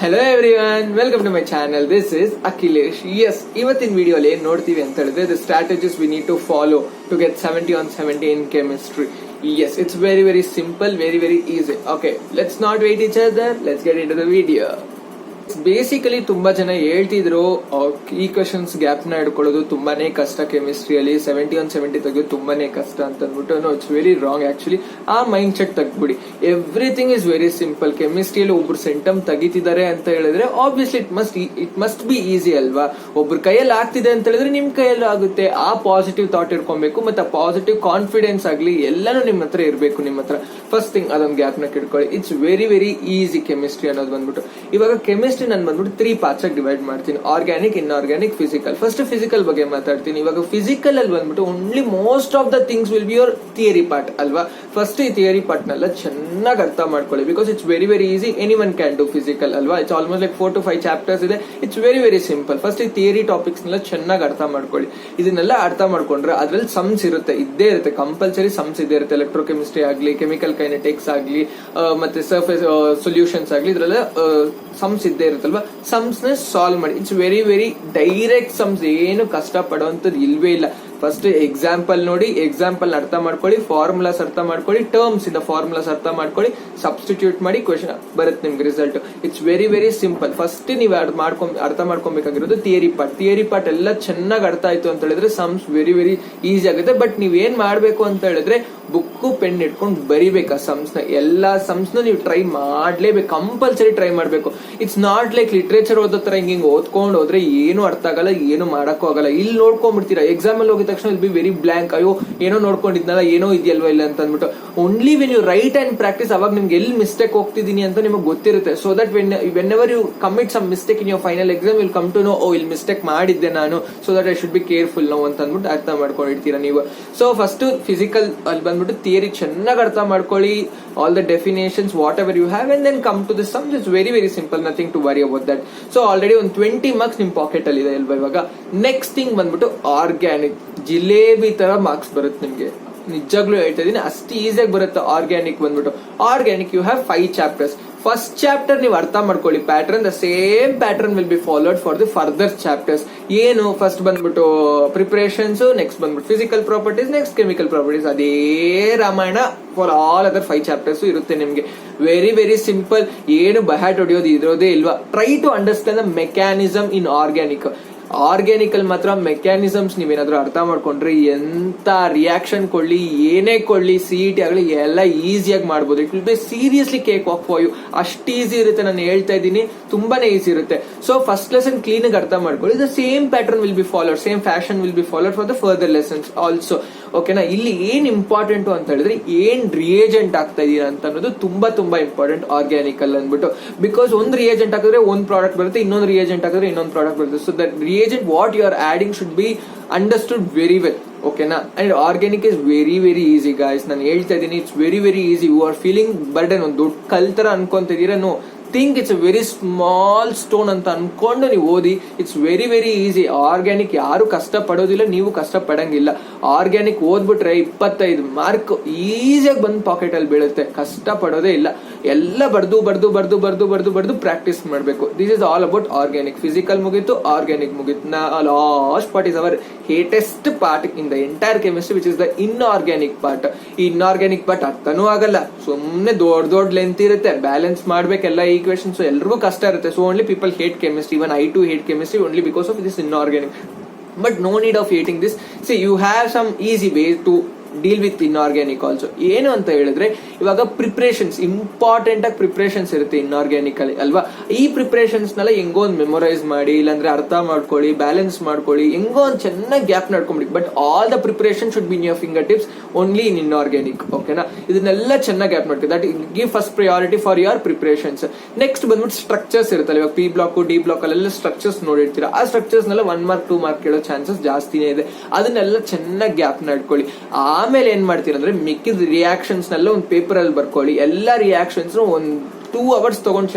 Hello everyone, welcome to my channel. This is Akhilesh. Yes, ಇವತ್ತಿನ ವಿಡಿಯೋಲಿ ಏನ್ ನೋಡ್ತೀವಿ ಅಂತ ಹೇಳಿದ್ರೆ the strategies we need to follow to get 70 on 70 in chemistry. Yes, it's very simple, very easy. Okay, let's not wait each other. Let's get into the video. Basically ತುಂಬಾ ಜನ ಹೇಳ್ತಿದ್ರು ಈ ಕ್ವೆಶನ್ಸ್ ಗ್ಯಾಪ್ ನ ಹಿಡ್ಕೊಳ್ಳೋದು ತುಂಬಾನೇ ಕಷ್ಟ, ಕೆಮಿಸ್ಟ್ರಿಯಲ್ಲಿ 70 on 70 ತೆಗೆಯೋದು ತುಂಬಾನೇ ಕಷ್ಟ ಅಂತ ಅಂದ್ಬಿಟ್ಟು. No, it's very wrong. Actually ಆ ಮೈಂಡ್ ಸೆಟ್ ತೆಗ್ಬಿಡಿ. Everything is very simple. ಕೆಮಿಸ್ಟ್ರಿಯಲ್ಲಿ ಒಬ್ರು ಸೆಂಟಮ್ ತೆಗಿತಿದ್ದಾರೆ ಅಂತ ಹೇಳಿದ್ರೆ obviously it must be easy ಅಲ್ವಾ. ಒಬ್ರು ಕೈಯಲ್ಲಿ ಆಗ್ತಿದೆ ಅಂತ ಹೇಳಿದ್ರೆ ನಿಮ್ ಕೈಯಲ್ಲಿ ಆಗುತ್ತೆ. ಆ ಪಾಸಿಟಿವ್ ಥಾಟ್ ಇಟ್ಕೊಬೇಕು, ಮತ್ತೆ ಆ ಪಾಸಿಟಿವ್ ಕಾನ್ಫಿಡೆನ್ಸ್ ಆಗ್ಲಿ ಎಲ್ಲಾನು ನಿಮ್ ಹತ್ರ ಇರಬೇಕು. ನಿಮ್ಮ ಹತ್ರ ಫಸ್ಟ್ ಥಿಂಗ್ ಅದೊಂದು ಗ್ಯಾಪ್ ನ ಕಿಡ್ಕೊಳ್ಳಿ. ಇಟ್ಸ್ ವೆರಿ ಈಸಿ ಕೆಮಿಸ್ಟ್ರಿ ಅನ್ನೋದು ಬಂದ್ಬಿಟ್ಟು. ಇವಾಗ ಕೆಮಿಸ್ಟ್ರಿ ನಾನು ಬಂದ್ಬಿಟ್ಟು 3 ಪಾರ್ಟ್ಸ್ ಆಗಿ ಡಿವೈಡ್ ಮಾಡ್ತೀನಿ: organic, inorganic, physical. First physical ಬಗ್ಗೆ ಮಾತಾಡ್ತೀನಿ. ಇವಾಗ ಫಿಸಿಕಲ್ ಅಲ್ಲಿ ಬಂದ್ಬಿಟ್ಟು only most of the things will be your theory part ಅಲ್ವಾ. ಫಸ್ಟ್ ಈ ಥಿಯರಿ ಪಾರ್ಟ್ ನೆಲ್ಲ ಚೆನ್ನಾಗಿ ಅರ್ಥ ಮಾಡ್ಕೊಳ್ಳಿ, because it's very easy. Anyone can do physical ಅಲ್ವಾ. It's almost like 4 to 5 chapters ಇದೆ. It's very simple. ಫಸ್ಟ್ ಈ theory topics ನೆಲ್ಲ ಚೆನ್ನಾಗಿ ಅರ್ಥ ಮಾಡ್ಕೊಳ್ಳಿ. ಇದನ್ನೆಲ್ಲ ಅರ್ಥ ಮಾಡ್ಕೊಂಡ್ರೆ ಅದ್ರಲ್ಲಿ ಸಮ್ಸ್ ಇರುತ್ತೆ, ಇದ್ದೇ ಇರುತ್ತೆ, ಕಂಪಲ್ಸರಿ ಸಮ್ಸ್ ಇದ್ದೇ ಇರುತ್ತೆ. ಎಲೆಕ್ಟ್ರೋಕೆಮಿಸ್ಟ್ರಿ ಆಗ್ಲಿ, ಕೆಮಿಕಲ್ ಕೈನೆಟಿಕ್ಸ್ ಆಗ್ಲಿ, ಮತ್ತೆ ಸರ್ಫೇಸ್ ಸೊಲ್ಯೂಷನ್ಸ್ ಆಗ್ಲಿ, ಇದ್ರೆಲ್ಲ ಸಮ್ಸ್ ಇದ್ದೇ ಇರುತ್ತಲ್ವಾ. ಸಮ್ಸ್ ನ ಸಾಲ್ವ್ ಮಾಡಿ. It's very direct sums. ಏನು ಕಷ್ಟ ಪಡುವಂತದ್ದು ಇಲ್ವೇ ಇಲ್ಲ. ಫಸ್ಟ್ ಎಕ್ಸಾಂಪಲ್ ನೋಡಿ, ಎಕ್ಸಾಂಪಲ್ ಅರ್ಥ ಮಾಡ್ಕೊಳ್ಳಿ, ಫಾರ್ಮುಲಾಸ್ ಅರ್ಥ ಮಾಡ್ಕೊಳ್ಳಿ, ಟರ್ಮ್ಸ್ ಇಂದ ಫಾರ್ಮುಲಾಸ್ ಅರ್ಥ ಮಾಡ್ಕೊಳ್ಳಿ, ಸಬ್ಸ್ಟಿಟ್ಯೂಟ್ ಮಾಡಿ, ಕ್ವೆಶ್ಚನ್ ಬರುತ್ತೆ ನಿಮ್ಗೆ result. It's very simple. First ನೀವು ಅರ್ಥ ಮಾಡ್ಕೊಬೇಕಾಗಿರೋದು ಥಿಯರಿ ಪಾರ್ಟ್. ಥಿಯರಿ ಪಾರ್ಟ್ ಎಲ್ಲ ಚೆನ್ನಾಗಿ ಅರ್ಥ ಆಯ್ತು ಅಂತ ಹೇಳಿದ್ರೆ ಸಮ್ಸ್ ವೆರಿ ಈಸಿ ಆಗುತ್ತೆ. ಬಟ್ ನೀವ್ ಏನ್ ಮಾಡ್ಬೇಕು ಅಂತ ಹೇಳಿದ್ರೆ ಬುಕ್ಕು ಪೆನ್ ಇಟ್ಕೊಂಡು ಬರಿಬೇಕು ಆ ಸಮ್ಸ್ ನ. ಎಲ್ಲಾ ಸಮ್ಸ್ ನ ನೀವು ಟ್ರೈ ಮಾಡ್ಲೇಬೇಕು, ಕಂಪಲ್ಸರಿ ಟ್ರೈ ಮಾಡ್ಬೇಕು. ಇಟ್ಸ್ ನಾಟ್ ಲೈಕ್ ಲಿಟ್ರೇಚರ್ ಓದೋ ತರ ಹಿಂಗ್ ಓದ್ಕೊಂಡು ಹೋದ್ರೆ ಏನು ಅರ್ಥ ಆಗಲ್ಲ, ಏನು ಮಾಡಕ್ಕೂ ಆಗಲ್ಲ. ಇಲ್ಲಿ ನೋಡ್ಕೊಂಡ್ಬಿಡ್ತೀರಾ, ಎಕ್ಸಾಮ್ ಅಲ್ಲಿ ಹೋಗಿದ ತಕ್ಷಣ ಬಿ ವೆರಿ ಬ್ಲಾಂಕ್. ಅಯ್ಯೋ ಏನೋ ನೋಡ್ಕೊಂಡಿದ್ನಲ್ಲ, ಏನೋ ಇದೆಯಲ್ವಾ ಇಲ್ಲ ಅಂತ ಅಂದ್ಬಿಟ್ಟು. Only when you write and practise, ಅವಾಗ ನಿಮ್ಗೆ ಎಲ್ಲಿ ಮಿಸ್ಟೇಕ್ ಹೋಗ್ತಿದೀನಿ ಅಂತ ನಿಮಗೆ ಗೊತ್ತಿರುತ್ತೆ. So that whenever you commit some mistake in your final exam, will come to know, ಓ ಇಲ್ಲಿ ಮಿಸ್ಟೇಕ್ ಮಾಡಿದ್ದೆ ನಾನು, so that I should be careful no ಅಂತ ಅಂದ್ಬಿಟ್ಟು ಅರ್ಥ ಮಾಡ್ಕೊಂಡಿರ್ತೀರಾ ನೀವು. ಸೊ ಫಸ್ಟ್ ಫಿಸಿಕಲ್ ಅಲ್ಲಿ ಬಂದ್ಬಿಟ್ಟು ಥಿಯರಿ ಚೆನ್ನಾಗಿ ಅರ್ಥ ಮಾಡ್ಕೊಳ್ಳಿ, all the definitions whatever you have, and then come to the sums. It's very simple, nothing to worry about that. So already ಒಂದು 20 ಮಾರ್ಕ್ಸ್ ನಿಮ್ ಪಾಕೆಟ್ ಅಲ್ಲಿ ಇದೆ ಅಲ್ವಾ. ಇವಾಗ ನೆಕ್ಸ್ಟ್ ಥಿಂಗ್ ಬಂದ್ಬಿಟ್ಟು ಆರ್ಗ್ಯಾನಿಕ್. ಜಿಲೇಬಿ ತರ ಮಾರ್ಕ್ಸ್ ಬರುತ್ತೆ ನಿಮ್ಗೆ, ನಿಜಾಗ್ಲೂ ಹೇಳ್ತಾ ಇದೀನಿ, ಅಷ್ಟು ಈಸಿಯಾಗಿ ಬರುತ್ತೆ. ಆರ್ಗ್ಯಾನಿಕ್ ಬಂದ್ಬಿಟ್ಟು, organic you have 5 chapters. First chapter ನೀವು ಅರ್ಥ ಮಾಡ್ಕೊಳ್ಳಿ pattern. The same pattern will be followed for the further chapters. ಏನು ಫಸ್ಟ್ ಬಂದ್ಬಿಟ್ಟು ಪ್ರಿಪರೇಷನ್ಸ್, ನೆಕ್ಸ್ಟ್ ಬಂದ್ಬಿಟ್ಟು physical properties, next chemical properties. ಅದೇ Ramayana for all other 5 chapters ಇರುತ್ತೆ ನಿಮ್ಗೆ. Very simple. ಏನು ಬಹ್ಯಾಟ್ ಹೊಡಿಯೋದು ಇರೋದೇ ಇಲ್ವಾ. Try to understand the mechanism in organic. Organic ಅಲ್ಲಿ ಮಾತ್ರ ಮೆಕ್ಯಾನಿಸಮ್ಸ್ ನೀವೇನಾದ್ರೂ ಅರ್ಥ ಮಾಡ್ಕೊಂಡ್ರೆ ಎಂತ ರಿಯಾಕ್ಷನ್ ಕೊಡ್ಲಿ, ಏನೇ ಕೊಡ್ಲಿ, CET ಆಗಲಿ ಎಲ್ಲ ಈಸಿಯಾಗಿ ಮಾಡ್ಬೋದು. It will be seriously cake walk for you. ಅಷ್ಟು ಈಸಿ ಇರುತ್ತೆ, ನಾನು ಹೇಳ್ತಾ ಇದ್ದೀನಿ, ತುಂಬಾನೇ ಈಸಿ ಇರುತ್ತೆ. ಸೊ ಫಸ್ಟ್ ಲೆಸನ್ ಕ್ಲೀನ್ ಆಗಿ ಅರ್ಥ ಮಾಡ್ಕೊಳ್ಳಿ. The same pattern will be followed, same fashion will be followed for the further lessons also. ಓಕೆನಾ. ಇಲ್ಲಿ ಏನ್ ಇಂಪಾರ್ಟೆಂಟ್ ಅಂತ ಹೇಳಿದ್ರೆ ಏನ್ ರಿಯೇಜೆಂಟ್ ಆಗ್ತಾ ಇದೀರಾ ಅಂತ ಅನ್ನೋದು ತುಂಬಾ ಇಂಪಾರ್ಟೆಂಟ್ ಆರ್ಗ್ಯಾನಿಕ್ ಅಲ್ಲಿ ಅಂದ್ಬಿಟ್ಟು. ಬಿಕಾಸ್ ಒಂದು ರಿಯೇಜೆಂಟ್ ಹಾಕಿದ್ರೆ ಒಂದು ಪ್ರಾಡಕ್ಟ್ ಬರುತ್ತೆ, ಇನ್ನೊಂದು ರಿಯೇಜೆಂಟ್ ಹಾಕಿದ್ರೆ ಇನ್ನೊಂದು ಪ್ರಾಡಕ್ಟ್ ಬರುತ್ತೆ. So that reagent what you are adding should be understood very well. Okay na. And organic is very easy guys. ನಾನು ಹೇಳ್ತಾ ಇದೀನಿ, it's very easy. You are feeling burden, ಒಂದು ದೊಡ್ಡ ಕಲ್ ತರ ಅನ್ಕೊಂತಿದ್ದೀರಾ. No, think it's a very small stone ಅಂತ ಅನ್ಕೊಂಡು ನೀವು ಓದಿ. It's very easy. ಆರ್ಗ್ಯಾನಿಕ್ ಯಾರು ಕಷ್ಟ ಪಡೋದಿಲ್ಲ, ನೀವು ಕಷ್ಟ ಪಡಂಗಿಲ್ಲ. ಆರ್ಗ್ಯಾನಿಕ್ ಓದ್ಬಿಟ್ರೆ 25 ಮಾರ್ಕ್ ಈಸಿಯಾಗಿ ಬಂದ್ ಪಾಕೆಟ್ ಅಲ್ಲಿ ಬೀಳುತ್ತೆ. ಕಷ್ಟ ಪಡೋದೇ ಇಲ್ಲ. ಎಲ್ಲ ಬರ್ದು ಪ್ರಾಕ್ಟೀಸ್ ಮಾಡಬೇಕು. This is all about organic. Physical ಮುಗೀತು, ಆರ್ಗ್ಯಾನಿಕ್ ಮುಗೀತು. Last part is our hatest part in the entire chemistry, which is the inorganic part. ಈ ಇನ್ಆರ್ಗ್ಯಾನಿಕ್ ಪಾರ್ಟ್ ಅರ್ಥನೂ ಆಗಲ್ಲ, ಸುಮ್ನೆ ದೊಡ್ಡ ಲೆಂತ್ ಇರುತ್ತೆ, ಬ್ಯಾಲೆನ್ಸ್ ಮಾಡ್ಬೇಕೆಲ್ಲ ಈಕ್ವೇಷನ್ಸ್, ಎಲ್ರಿಗೂ ಕಷ್ಟ ಇರುತ್ತೆ. So only people hate chemistry. Even I too hate chemistry only because of this inorganic. But no need of hating this. See, you have some easy ways to deal with inorganic also. ಏನು ಅಂತ ಹೇಳಿದ್ರೆ ಇವಾಗ preparations, important ಆಗಿ preparations ಇರುತ್ತೆ inorganic ಅಲ್ಲಿ ಅಲ್ವಾ. ಈ preparations ನೆಲ್ಲ ಹೆಂಗೋ ಒಂದು ಮೆಮೊರೈಸ್ ಮಾಡಿ, ಇಲ್ಲಾಂದ್ರೆ ಅರ್ಥ ಮಾಡ್ಕೊಳ್ಳಿ, ಬ್ಯಾಲೆನ್ಸ್ ಮಾಡ್ಕೊಳ್ಳಿ, ಹೆಂಗೋ ಒಂದು ಚೆನ್ನಾಗಿ ಗ್ಯಾಪ್ ನಡ್ಕೊಂಡ್ಬಿಡಿ. But all the preparation should be in your finger tips only in inorganic. ಓಕೆನಾ. ಇದನ್ನೆಲ್ಲ ಚೆನ್ನಾಗಿ ಗ್ಯಾಪ್ ಮಾಡ್ಕೊಳ್ಳಿ. That give first priority for your preparations. Next ಬಂದ್ಬಿಟ್ಟು ಸ್ಟ್ರಕ್ಚರ್ಸ್ ಇರುತ್ತಲ್ಲ. ಇವಾಗ P ಬ್ಲಾಕ್, D ಬ್ಲಾಕ್ ಅಲ್ಲೆಲ್ಲ ಸ್ಟ್ರಕ್ಚರ್ಸ್ ನೋಡಿರ್ತೀರಾ. ಆ ಸ್ಟ್ರಕ್ಚರ್ಸ್ ನೆಲ್ಲ 1 ಮಾರ್ಕ್ 2 ಮಾರ್ಕ್ ಕೇಳೋ ಚಾನ್ಸಸ್ ಜಾಸ್ತಿನೇ ಇದೆ. ಅದನ್ನೆಲ್ಲ ಚೆನ್ನಾಗಿ ಗ್ಯಾಪ್ ನಡ್ಕೊಳ್ಳಿ. ಆಮೇಲೆ ಏನ್ ಮಾಡ್ತೀರಾ ಅಂದ್ರೆ ಮಿಕ್ಕಿದ ರಿಯಾಕ್ಷನ್ಸ್ ನೆಲ್ಲ ಒಂದು ಪೇಪರ್ ಅಲ್ಲಿ ಬರ್ಕೊಳ್ಳಿ. ಎಲ್ಲಾ ರಿಯಾಕ್ಷನ್ಸ್ ಒಂದು 2 hours ತಗೊಂಡು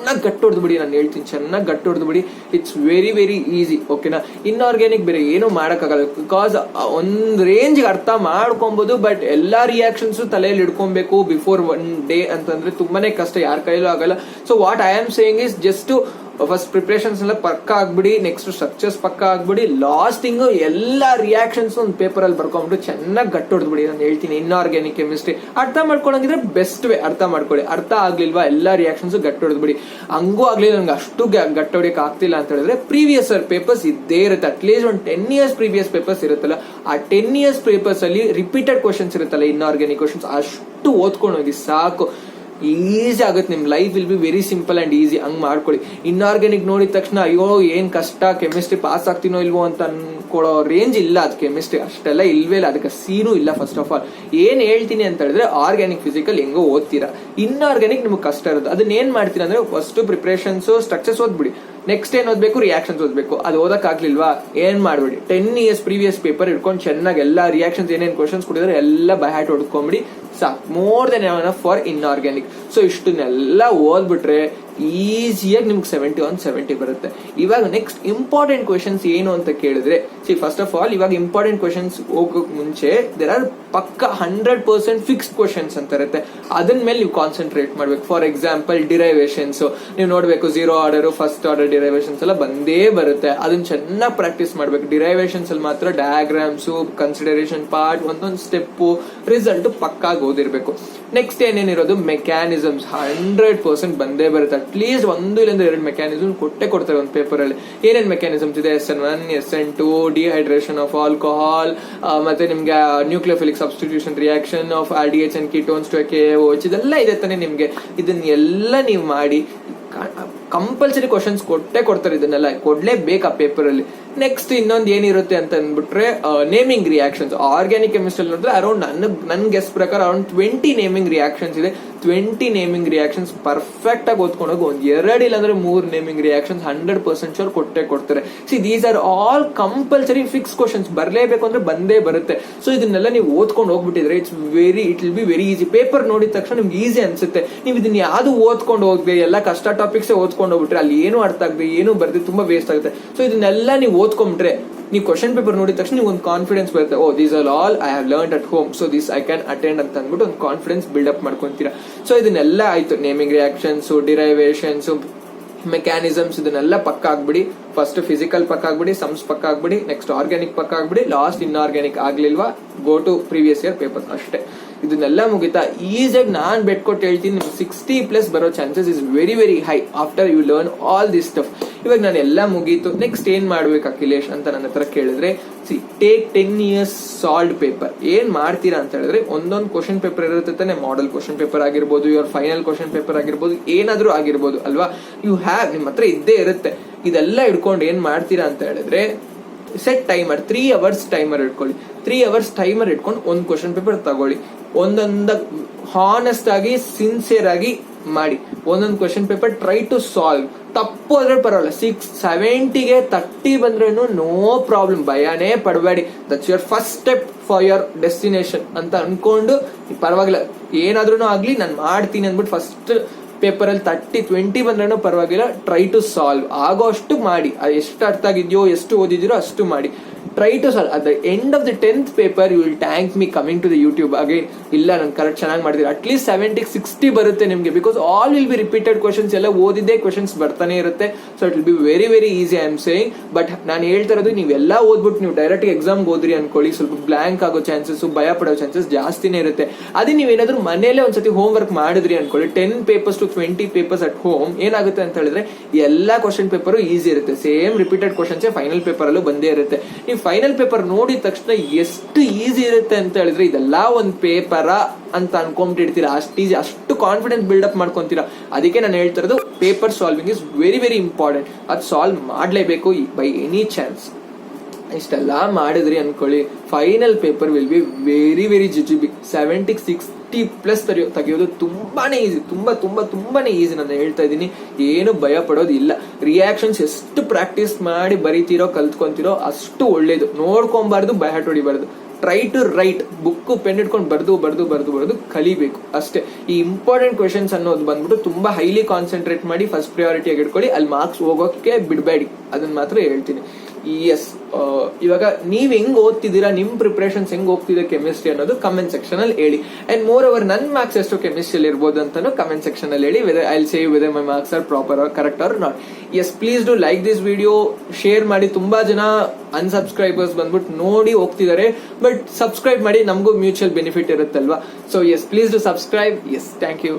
ಚೆನ್ನಾಗಿ ಗಟ್ಟಿ ಹೊಡೆದು ಬಿಡಿ, ನಾನು ಹೇಳ್ತೀನಿ ಚೆನ್ನಾಗಿ ಗಟ್ಟಿ ಹೊಡೆದು ಬಿಡಿ. ಇಟ್ಸ್ ವೆರಿ ವೆರಿ ಈಸಿ, ಓಕೆನಾ. ಇನ್ಆರ್ಗ್ಯಾನಿಕ್ ಬೇರೆ ಏನೂ ಮಾಡೋಕ್ಕಾಗಲ್ಲ, ಬಿಕಾಸ್ ಒಂದು ರೇಂಜ್ಗೆ ಅರ್ಥ ಮಾಡ್ಕೊಬೋದು, ಬಟ್ ಎಲ್ಲಾ ರಿಯಾಕ್ಷನ್ಸ್ ತಲೆಯಲ್ಲಿ ಇಟ್ಕೊಬೇಕು ಬಿಫೋರ್ ಒನ್ ಡೇ ಅಂತಂದ್ರೆ ತುಂಬಾನೇ ಕಷ್ಟ, ಯಾರ ಕೈಲೂ ಆಗಲ್ಲ. So what I am saying is just first preparations ಎಲ್ಲ ಪಕ್ಕ ಆಗ್ಬಿಡಿ, ನೆಕ್ಸ್ಟ್ ಸ್ಟ್ರಕ್ಚರ್ಸ್ ಪಕ್ಕ ಆಗ್ಬಿಡಿ, ಲಾಸ್ಟಿಂಗ್ ಎಲ್ಲಾ ರಿಯಾಕ್ಷನ್ಸ್ ಒಂದು ಪೇಪರ್ ಅಲ್ಲಿ ಬರ್ಕೊಂಡ್ಬಿಟ್ಟು ಚೆನ್ನಾಗಿ ಗಟ್ಟಿ ಹೊಡೆದ್ಬಿಡಿ. ನಾನು ಹೇಳ್ತೀನಿ ಇನ್ಆರ್ಗ್ಯಾನಿಕ್ ಕೆಮಿಸ್ಟ್ರಿ ಅರ್ಥ ಮಾಡ್ಕೊಳಂಗಿದ್ರೆ ಬೆಸ್ಟ್ ವೇ, ಅರ್ಥ ಮಾಡ್ಕೊಳ್ಳಿ. ಅರ್ಥ ಆಗ್ಲಿಲ್ವಾ ಎಲ್ಲಾ ರಿಯಾಕ್ಷನ್ಸ್ ಗಟ್ಟಿ ಹೊಡೆದ್ಬಿಡಿ. ಹಂಗೂ ಆಗ್ಲಿ ನನ್ಗೆ ಅಷ್ಟು ಗಟ್ಟಿ ಹೊಡಿಯಕ್ ಆಗ್ತಿಲ್ಲ ಅಂತ ಹೇಳಿದ್ರೆ ಪ್ರೀವಿಯಸ್ ಇಯರ್ ಪೇಪರ್ಸ್ ಇದ್ದೇ ಇರುತ್ತೆ, ಅಟ್ಲೀಸ್ಟ್ ಒಂದು 10 years ಪ್ರೀವಿಯಸ್ ಪೇಪರ್ಸ್ ಇರುತ್ತಲ್ಲ, ಆ 10 years ಪೇಪರ್ಸ್ ಅಲ್ಲಿ ರಿಪೀಟೆಡ್ ಕ್ವಶನ್ಸ್ ಇರುತ್ತಲ್ಲ ಇನ್ಆರ್ಗ್ಯಾನಿಕ್ ಕ್ವಶನ್ಸ್, ಅಷ್ಟು ಓದ್ಕೊಂಡು ಹೋಗಿ ಸಾಕು, ಈಸಿ ಆಗುತ್ತೆ. ನಿಮ್ life will be very simple and easy. ಹಂಗ್ ಮಾಡ್ಕೊಳ್ಳಿ. ಇನ್ಆರ್ಗ್ಯಾನಿಕ್ ನೋಡಿದ ತಕ್ಷಣ ಅಯ್ಯೋ ಏನ್ ಕಷ್ಟ, ಕೆಮಿಸ್ಟ್ರಿ ಪಾಸ್ ಆಗ್ತೀನೋ ಇಲ್ವೋ ಅಂತ ಅನ್ಕೊಳ್ಳೋ ರೇಂಜ್ ಇಲ್ಲ ಅದು. ಕೆಮಿಸ್ಟ್ರಿ ಅಷ್ಟೆಲ್ಲ ಇಲ್ವೇ ಇಲ್ಲ, ಅದಕ್ಕೆ ಸೀನು ಇಲ್ಲ. ಫಸ್ಟ್ ಆಫ್ ಆಲ್ ಏನ್ ಹೇಳ್ತೀನಿ ಅಂತ ಹೇಳಿದ್ರೆ ಆರ್ಗ್ಯಾನಿಕ್ ಫಿಸಿಕಲ್ ಹೆಂಗೋ ಓದ್ತೀರಾ, ಇನ್ಆರ್ಗ್ಯಾನಿಕ್ ನಿಮ್ಗೆ ಕಷ್ಟ ಇರುತ್ತೆ. ಅದನ್ನ ಏನ್ ಮಾಡ್ತೀರಾ ಅಂದ್ರೆ ಫಸ್ಟ್ ಪ್ರಿಪರೇಷನ್ಸ್ ಸ್ಟ್ರಕ್ಚರ್ಸ್ ಓದ್ಬಿಡಿ, ನೆಕ್ಸ್ಟ್ ಏನ್ ಓದ್ಬೇಕು ರಿಯಾಕ್ಷನ್ಸ್ ಓದ್ಬೇಕು. ಅದು ಓದಕ್ ಆಗ್ಲಿಲ್ವಾ ಏನ್ ಮಾಡ್ಬಿಡಿ, 10 years ಪ್ರೀವಿಯಸ್ ಪೇಪರ್ ಇಟ್ಕೊಂಡು ಚೆನ್ನಾಗಿ ಎಲ್ಲಾ ರಿಯಾಕ್ಷನ್ಸ್ ಏನೇನ್ ಕ್ವಶನ್ಸ್ ಕೊಡಿದ್ರೆ ಎಲ್ಲ ಬೈ ಹ್ಯಾಟ್ ಹೊಡ್ಕೊಂಬಿಡಿ ಸಾಕು. More then enough for inorganic. So ಇಷ್ಟನ್ನೆಲ್ಲ ಓದ್ಬಿಟ್ರೆ ಈಸಿಯಾಗಿ ನಿಮ್ಗೆ 70 ಬರುತ್ತೆ. ಇವಾಗ ನೆಕ್ಸ್ಟ್ ಇಂಪಾರ್ಟೆಂಟ್ ಕ್ವೆಶನ್ಸ್ ಏನು ಅಂತ ಕೇಳಿದ್ರೆ, ಫಸ್ಟ್ ಆಫ್ ಆಲ್ ಇವಾಗ ಇಂಪಾರ್ಟೆಂಟ್ ಕ್ವೆಶನ್ಸ್ ಹೋಗೋಕ್ ಮುಂಚೆ ದೇರ್ ಆರ್ ಪಕ್ಕ 100% ಫಿಕ್ಸ್ಡ್ ಕ್ವೆಶನ್ಸ್ ಅಂತ ಇರುತ್ತೆ, ಅದನ್ನ ಮೇಲೆ ನೀವು ಕಾನ್ಸಂಟ್ರೇಟ್ ಮಾಡ್ಬೇಕು. ಫಾರ್ ಎಕ್ಸಾಂಪಲ್ ಡಿರೈವೇಶನ್ಸ್ ನೀವು ನೋಡ್ಬೇಕು, 0 ಆರ್ಡರ್ ಫಸ್ಟ್ ಆರ್ಡರ್ ಡಿರೈವೇಶನ್ಸ್ ಎಲ್ಲ ಬಂದೇ ಬರುತ್ತೆ, ಅದನ್ನ ಚೆನ್ನಾಗಿ ಪ್ರಾಕ್ಟೀಸ್ ಮಾಡ್ಬೇಕು. ಡಿರೈವೇಶನ್ಸ್ ಅಲ್ಲಿ ಮಾತ್ರ ಡಯಾಗ್ರಾಮ್ಸ್, ಕನ್ಸಿಡರೇಷನ್ ಪಾರ್ಟ್, ಒಂದೊಂದು ಸ್ಟೆಪ್, ರಿಸಲ್ಟ್ ಪಕ್ಕಾಗಿ ಓದಿರ್ಬೇಕು. ನೆಕ್ಸ್ಟ್ ಏನೇನಿರೋದು ಮೆಕ್ಯಾನಿಸಮ್ಸ್ 100% ಬಂದೇ ಬರುತ್ತೆ. ಅಟ್ಲೀಸ್ಟ್ 1 ಇಲ್ಲ 2 ಮೆಕ್ಯಾನಿಸಮ್ ಕೊಡ್ತಾರೆ ಒಂದು ಪೇಪರ್ ಅಲ್ಲಿ. ಏನೇನ್ ಮೆಕ್ಯಾನಿಸಮ್ಸ್ ಇದೆ, SN1, SN2, dehydration of alcohol, ಮತ್ತೆ ನಿಮ್ಗೆ nucleophilic substitution reaction of RDH and ketones to KOH, ಇದೆಲ್ಲ ಇದೆ ತಾನೆ ನಿಮ್ಗೆ. ಇದನ್ನೆಲ್ಲ ನೀವು ಮಾಡಿ ಕಂಪಲ್ಸರಿ ಕ್ವಶನ್ಸ್ ಕೊಡ್ತಾರೆ, ಇದನ್ನೆಲ್ಲ ಕೊಡ್ಲೇಬೇಕು ಆ ಪೇಪರ್ ಅಲ್ಲಿ. ನೆಕ್ಸ್ಟ್ ಇನ್ನೊಂದು ಏನಿರುತ್ತೆ ಅಂತ ಅಂದ್ಬಿಟ್ರೆ ನೇಮಿಂಗ್ ರಿಯಾಕ್ಷನ್ಸ್. ಆರ್ಗ್ಯಾನಿಕ್ ಕೆಮಿಸ್ಟ್ರಿ ನೋಡಿದ್ರೆ ಅರೌಂಡ್ ನನ್ ಗೆಸ್ ಪ್ರಕಾರ ಅರೌಂಡ್ 20 ನೇಮಿಂಗ್ ರಿಯಾಕ್ಷನ್ಸ್ ಇದೆ. 20 ನೇಮಿಂಗ್ ರಿಯಾಕ್ಷನ್ಸ್ ಪರ್ಫೆಕ್ಟ್ ಆಗಿ ಓದ್ಕೊಂಡು ಹೋಗಿ ಒಂದ್ 2 ಇಲ್ಲ ಅಂದ್ರೆ 3 ನೇಮಿಂಗ್ ರಿಯಾಕ್ಷನ್ಸ್ 100% ಶೋರ್ ಕೊಡ್ತಾರೆ. These are all compulsory fix questions, ಬರ್ಲೇಬೇಕು ಅಂದ್ರೆ ಬಂದೇ ಬರುತ್ತೆ. ಸೊ ಇದನ್ನೆಲ್ಲ ನೀವು ಓದ್ಕೊಂಡು ಹೋಗ್ಬಿಟ್ಟಿದ್ರೆ it will be very easy. Paper ನೋಡಿದ ತಕ್ಷಣ ನಿಮ್ಗೆ ಈಸಿ ಅನ್ಸುತ್ತೆ. ನೀವು ಇದನ್ನ ಯಾವ್ದು ಓದ್ಕೊಂಡು ಹೋಗ್ದೆ, ಎಲ್ಲ ಕಷ್ಟ ಟಾಪಿಕ್ಸ್ ಓದ್ಕೊಂಡು ಹೋಗ್ಬಿಟ್ರೆ ಅಲ್ಲಿ ಏನು ಅರ್ಥ ಆಗದೆ ಏನು ಬರ್ದೆ ತುಂಬಾ ವೇಸ್ಟ್ ಆಗುತ್ತೆ. ಸೊ ಇದನ್ನೆಲ್ಲ ನೀವು ಓದ್ಕೊಂಡ್ರೆ ನೀವು ಕ್ವಶನ್ ಪೇಪರ್ ನೋಡಿದ ತಕ್ಷಣ ನೀವು ಒಂದು ಕಾನ್ಫಿಡೆನ್ಸ್ ಬರುತ್ತೆ, oh these are all I have learned at home, so this I can attend ಅಂತ ಅಂದ್ಬಿಟ್ಟು ಒಂದು ಕಾನ್ಫಿಡೆನ್ಸ್ ಬಿಲ್ಡಪ್ ಮಾಡ್ಕೊಂತೀರಾ. ಸೊ ಇದನ್ನೆಲ್ಲ ಆಯ್ತು, ನೇಮಿಂಗ್ ರಿಯಾಕ್ಷನ್ಸ್, ಡಿರೈವೇಶನ್ಸ್, ಮೆಕ್ಯಾನಿಸಮ್ಸ್, ಇದನ್ನೆಲ್ಲ ಪಕ್ಕ ಆಗ್ಬಿಡಿ. ಫಸ್ಟ್ ಫಿಸಿಕಲ್ ಪಕ್ಕ ಆಗ್ಬಿಡಿ, ಸಮ್ಸ್ ಪಕ್ಕ ಆಗ್ಬಿಡಿ, ನೆಕ್ಸ್ಟ್ ಆರ್ಗ್ಯಾನಿಕ್ ಪಕ್ಕ ಆಗ್ಬಿಡಿ, ಲಾಸ್ಟ್ ಇನ್ಆರ್ಗ್ಯಾನಿಕ್ ಆಗ್ಲಿಲ್ವಾ go to previous year paper ಅಷ್ಟೇ. ಇದನ್ನೆಲ್ಲ ಮುಗಿತಾ ಈಸಿಯಾಗಿ ನಾನ್ ಬೆಟ್ ಕೊಟ್ಟು ಹೇಳ್ತೀನಿ 60+ ಬರೋ chances is very very high after you learn all this stuff. ಇವಾಗ ನಾನು ಎಲ್ಲ ಮುಗೀತು, ನೆಕ್ಸ್ಟ್ ಏನ್ ಮಾಡ್ಬೇಕು ಅಖಿಲೇಶ್ ಅಂತ ನನ್ನ ಹತ್ರ ಕೇಳಿದ್ರೆ, ಟೇಕ್ 10 years ಸಾಲ್ಡ್ ಪೇಪರ್. ಏನ್ ಮಾಡ್ತೀರಾ ಅಂತ ಹೇಳಿದ್ರೆ ಒಂದೊಂದು ಕ್ವಶನ್ ಪೇಪರ್ ಇರುತ್ತೆ ತಾನೆ, ಮಾಡೆಲ್ ಕ್ವಶನ್ ಪೇಪರ್ ಆಗಿರ್ಬೋದು, ಯುವರ್ ಫೈನಲ್ ಕ್ವಶನ್ ಪೇಪರ್ ಆಗಿರ್ಬೋದು, ಏನಾದ್ರೂ ಆಗಿರ್ಬೋದು ಅಲ್ವಾ. ಯು ಹ್ಯಾವ್ ನಿಮ್ಮ ಹತ್ರ ಇದ್ದೇ ಇರುತ್ತೆ. ಇದೆಲ್ಲ ಇಟ್ಕೊಂಡು ಏನ್ ಮಾಡ್ತೀರಾ ಅಂತ ಹೇಳಿದ್ರೆ ಸೆಟ್ ಟೈಮರ್ 3 hours ಟೈಮರ್ ಇಟ್ಕೊಳ್ಳಿ. 3 hours ಟೈಮರ್ ಇಟ್ಕೊಂಡು ಒಂದು ಕ್ವಶನ್ ಪೇಪರ್ ತಗೊಳ್ಳಿ, ಒಂದೊಂದ ಹಾನೆಸ್ಟ್ ಆಗಿ ಸಿನ್ಸಿಯರ್ ಆಗಿ ಮಾಡಿ ಒಂದೊಂದು question paper try to solve. ತಪ್ಪು ಆದ್ರೆ ಪರವಾಗಿಲ್ಲ, 670ಗೆ 30 ಬಂದ್ರೇನು ನೋ ಪ್ರಾಬ್ಲಮ್, ಭಯನೇ ಪಡಬೇಡಿ. That's your first step for your destination ಅಂತ ಅನ್ಕೊಂಡು ಪರವಾಗಿಲ್ಲ, ಏನಾದ್ರೂ ಆಗ್ಲಿ ನಾನು ಮಾಡ್ತೀನಿ ಅಂದ್ಬಿಟ್ಟು ಫಸ್ಟ್ ಪೇಪರ್ ಅಲ್ಲಿ 30-20 ಬಂದ್ರೂ ಪರವಾಗಿಲ್ಲ, ಟ್ರೈ ಟು ಸಾಲ್ವ್. ಆಗೋ ಅಷ್ಟು ಮಾಡಿ, ಎಷ್ಟು ಅರ್ಥ ಆಗಿದ್ಯೋ ಎಷ್ಟು ಓದಿದಿರೋ ಅಷ್ಟು ಮಾಡಿ. Try to solve. At the end of the 10th paper you will thank me coming to the YouTube again. ಇಲ್ಲ ನಾನು ಕರೆಕ್ಟ್ ಚೆನ್ನಾಗಿ ಮಾಡಿದ್ರೆ ಅಟ್ಲೀಸ್ಟ್ 70-60 ಬರುತ್ತೆ ನಿಮಗೆ, because all will be repeated questions, ಎಲ್ಲ ಓದಿದ್ದೇ ಕ್ವಶನ್ಸ್ ಬರ್ತಾನೆ ಇರುತ್ತೆ. So it will be very very easy I am saying. But ನಾನು ಹೇಳ್ತಾ ಇರೋದು ನೀವೆಲ್ಲ ಓದ್ಬಿಟ್ಟು ನೀವು ಡೈರೆಕ್ಟ್ ಎಕ್ಸಾಮ್ ಓದ್ರಿ ಅನ್ಕೊಳ್ಳಿ, ಸ್ವಲ್ಪ ಬ್ಲಾಂಕ್ ಆಗೋ ಚಾನ್ಸಸ್, ಭಯ ಪಡೋ ಚಾನ್ಸಸ್ ಜಾಸ್ತಿನೇ ಇರುತ್ತೆ. ಅದೇ ನೀವೇನಾದ್ರೂ ಮನೇಲೆ ಒಂದ್ಸತಿ ಹೋಮ್ ವರ್ಕ್ ಮಾಡಿದ್ರಿ ಅನ್ಕೊಳ್ಳಿ, 10 papers to 20 papers at home, ಏನಾಗುತ್ತೆ ಅಂತ ಹೇಳಿದ್ರೆ ಎಲ್ಲಾ ಕ್ವಶನ್ ಪೇಪರ್ ಈಸಿ ಇರುತ್ತೆ. Same repeated questions final paper ಅಲ್ಲೂ ಬಂದೇ ಇರುತ್ತೆ. ನೀವು ಫೈನಲ್ ಪೇಪರ್ ನೋಡಿದ ತಕ್ಷಣ ಎಷ್ಟು ಈಸಿ ಇರುತ್ತೆ ಅಂತ ಹೇಳಿದ್ರೆ ಇದೆಲ್ಲ ಒಂದು ಪೇಪರ ಅಂತ ಅನ್ಕೊಂಡ್ಬಿಟ್ಟಿರ್ತೀರಾ. ಅಷ್ಟು ಈಸಿ, ಅಷ್ಟು ಕಾನ್ಫಿಡೆನ್ಸ್ ಬಿಲ್ಡಪ್ ಮಾಡ್ಕೊಂತೀರಾ. ಅದಕ್ಕೆ ನಾನು ಹೇಳ್ತಾ ಇರೋದು paper solving is very very important. ಅದು ಸಾಲ್ವ್ ಮಾಡಲೇಬೇಕು ಬೈ ಎನಿ ಚಾನ್ಸ್. ಇಷ್ಟೆಲ್ಲ ಮಾಡಿದ್ರಿ ಅನ್ಕೊಳ್ಳಿ, final paper will be very very ಜಿಜಿಬಿ. 70-60+ ತೆಗೆಯೋದು ತುಂಬಾನೇ ಈಸಿ, ತುಂಬಾನೇ ಈಸಿ. ನಾನು ಹೇಳ್ತಾ ಇದ್ದೀನಿ, ಏನು ಭಯ ಪಡೋದು ಇಲ್ಲ. ರಿಯಾಕ್ಷನ್ಸ್ ಎಷ್ಟು ಪ್ರಾಕ್ಟೀಸ್ ಮಾಡಿ ಬರೀತಿರೋ ಕಲ್ತ್ಕೊಂತಿರೋ ಅಷ್ಟು ಒಳ್ಳೇದು. ನೋಡ್ಕೊಂಬಾರ್ದು, ಭಯ ಹೊಡಿಬಾರ್ದು. Try to write, book pen ಇಟ್ಕೊಂಡು ಬರ್ದು ಕಲಿಬೇಕು ಅಷ್ಟೇ. ಈ ಇಂಪಾರ್ಟೆಂಟ್ ಕ್ವೆಶನ್ಸ್ ಅನ್ನೋದು ಬಂದ್ಬಿಟ್ಟು ತುಂಬಾ ಹೈಲಿ ಕಾನ್ಸಂಟ್ರೇಟ್ ಮಾಡಿ ಫಸ್ಟ್ ಪ್ರಿಯಾರಿಟಿಯಾಗಿ ಇಟ್ಕೊಳ್ಳಿ, ಅಲ್ಲಿ ಮಾರ್ಕ್ಸ್ ಹೋಗೋಕೆ ಬಿಡಬೇಡಿ, ಅದನ್ನ ಮಾತ್ರ ಹೇಳ್ತೀನಿ. ಎಸ್, ಇವಾಗ ನೀವ್ ಹೆಂಗ್ ಓದ್ತಿದ್ದೀರಾ, ನಿಮ್ ಪ್ರಿಪರೇಷನ್ಸ್ ಹೆಂಗ್ ಹೋಗ್ತಿದೆ ಕೆಮಿಸ್ಟ್ರಿ ಅನ್ನೋದು ಕಮೆಂಟ್ ಸೆಕ್ಷನ್ ಅಲ್ಲಿ ಹೇಳಿ. ಅಂಡ್ ಮೋರ್ ಓವರ್ ನನ್ ಮಾರ್ಕ್ಸ್ ಎಷ್ಟು ಕೆಮಿಸ್ಟ್ರಿಯಲ್ಲಿ ಇರ್ಬೋದು ಅಂತಾನು ಕಮೆಂಟ್ ಸೆಕ್ಷನ್ ಅಲ್ಲಿ ಹೇಳಿ. I will say whether my marks are proper or correct or not. Yes, please do like this video, share ಮಾಡಿ. ತುಂಬಾ ಜನ ಅನ್ಸಬ್ಸ್ಕ್ರೈಬರ್ಸ್ ಬಂದ್ಬಿಟ್ಟು ನೋಡಿ ಹೋಗ್ತಿದ್ದಾರೆ, ಬಟ್ ಸಬ್ಸ್ಕ್ರೈಬ್ ಮಾಡಿ, ನಮಗೂ ಮ್ಯೂಚುವಲ್ ಬೆನಿಫಿಟ್ ಇರುತ್ತಲ್ವಾ. So yes, please do subscribe. Yes, thank you.